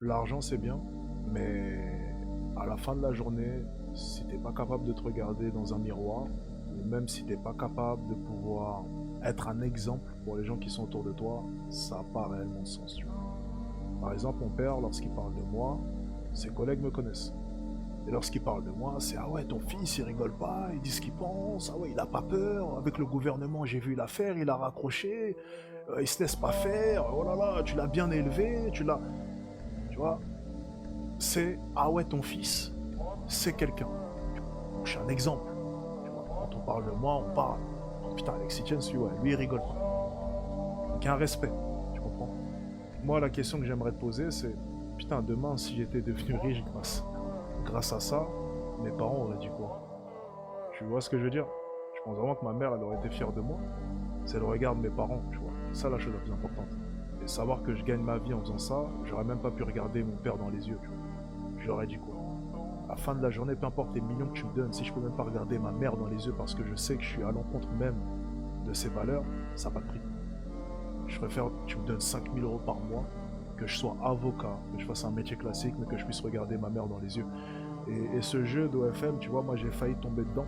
L'argent, c'est bien, mais à la fin de la journée, si t'es pas capable de te regarder dans un miroir, ou même si t'es pas capable de pouvoir être un exemple pour les gens qui sont autour de toi, ça n'a pas réellement de sens, tu vois. Par exemple, mon père, lorsqu'il parle de moi, ses collègues me connaissent. Et lorsqu'il parle de moi, c'est ah ouais, ton fils, il rigole pas, il dit ce qu'il pense, ah ouais, il a pas peur, avec le gouvernement, j'ai vu l'affaire, il a raccroché, il se laisse pas faire, oh là là, tu l'as bien élevé, tu l'as. Tu vois, c'est ah ouais, ton fils, c'est quelqu'un. Je suis un exemple. Tu vois, quand on parle de moi, on parle. Oh, putain, Alexis Jens, lui, ouais, lui, il rigole pas. Donc, il y a un respect, tu comprends? Moi, la question que j'aimerais te poser, c'est putain, demain, si j'étais devenu riche grâce à ça, mes parents auraient dit quoi? Tu vois ce que je veux dire? Je pense vraiment que ma mère, elle aurait été fière de moi. C'est le regard de mes parents, tu vois. C'est ça la chose la plus importante. Et savoir que je gagne ma vie en faisant ça, j'aurais même pas pu regarder mon père dans les yeux, tu vois. Je leur ai dit quoi? À la fin de la journée, peu importe les millions que tu me donnes, si je peux même pas regarder ma mère dans les yeux parce que je sais que je suis à l'encontre même de ses valeurs, ça n'a pas de prix. Je préfère que tu me donnes 5 000 € par mois, que je sois avocat, que je fasse un métier classique, mais que je puisse regarder ma mère dans les yeux. Et ce jeu d'OFM, tu vois, moi j'ai failli tomber dedans.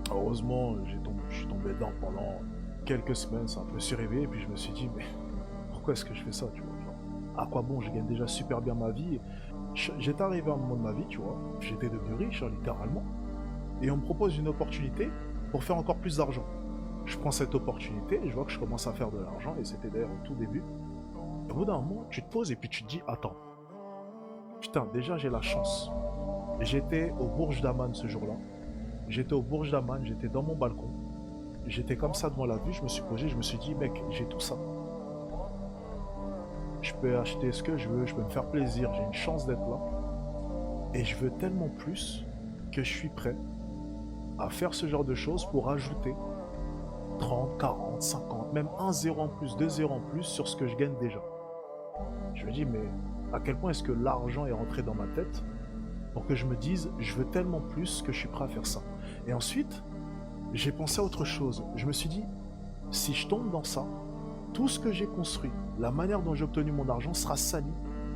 Heureusement, je suis tombé dedans pendant quelques semaines, ça me suis réveillé, et puis je me suis dit, mais pourquoi est-ce que je fais ça, tu vois, genre, à quoi bon, je gagne déjà super bien ma vie. J'étais arrivé à un moment de ma vie, tu vois, j'étais devenu riche, hein, littéralement, et on me propose une opportunité pour faire encore plus d'argent. Je prends cette opportunité et je vois que je commence à faire de l'argent, et c'était d'ailleurs au tout début. Et au bout d'un moment, tu te poses et puis tu te dis, attends, putain, déjà j'ai la chance. J'étais au Bourg d'Aman ce jour-là. J'étais au Bourg d'Aman, j'étais dans mon balcon. J'étais comme ça devant la vue, je me suis posé, je me suis dit, mec, j'ai tout ça. Je peux acheter ce que je veux, je peux me faire plaisir, j'ai une chance d'être là. Et je veux tellement plus que je suis prêt à faire ce genre de choses pour ajouter 30, 40, 50, même un zéro en plus, deux zéros en plus sur ce que je gagne déjà. Je me dis, mais à quel point est-ce que l'argent est rentré dans ma tête pour que je me dise, je veux tellement plus que je suis prêt à faire ça. Et ensuite, j'ai pensé à autre chose. Je me suis dit, si je tombe dans ça, tout ce que j'ai construit, la manière dont j'ai obtenu mon argent sera sali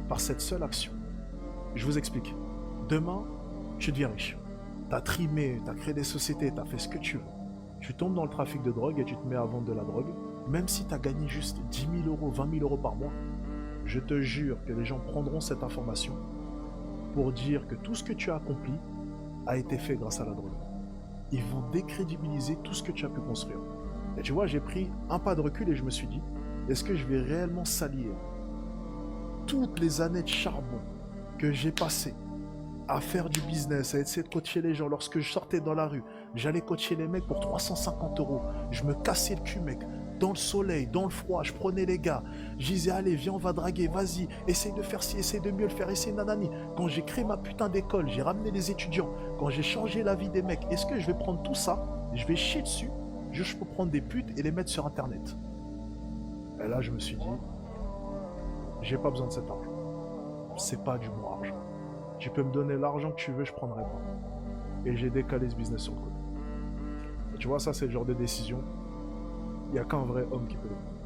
par cette seule action. Je vous explique. Demain, tu deviens riche. T'as trimé, t'as créé des sociétés, t'as fait ce que tu veux. Tu tombes dans le trafic de drogue et tu te mets à vendre de la drogue. Même si t'as gagné juste 10 000 €, 20 000 € par mois, je te jure que les gens prendront cette information pour dire que tout ce que tu as accompli a été fait grâce à la drogue. Ils vont décrédibiliser tout ce que tu as pu construire. Et tu vois, j'ai pris un pas de recul et je me suis dit, est-ce que je vais réellement salir toutes les années de charbon que j'ai passées à faire du business, à essayer de coacher les gens. Lorsque je sortais dans la rue, j'allais coacher les mecs pour 350 €. Je me cassais le cul, mec. Dans le soleil, dans le froid, je prenais les gars. Je disais, allez, viens, on va draguer, vas-y, essaye de faire ci, essaye de mieux le faire, essaye nanani. Quand j'ai créé ma putain d'école, j'ai ramené les étudiants. Quand j'ai changé la vie des mecs, est-ce que je vais prendre tout ça, je vais chier dessus, je peux prendre des putes et les mettre sur internet? Et là, je me suis dit, j'ai pas besoin de cet argent. C'est pas du bon argent. Tu peux me donner l'argent que tu veux, je prendrai pas. Et j'ai décalé ce business sur le côté. Et tu vois, ça, c'est le genre de décision, il n'y a qu'un vrai homme qui peut le prendre.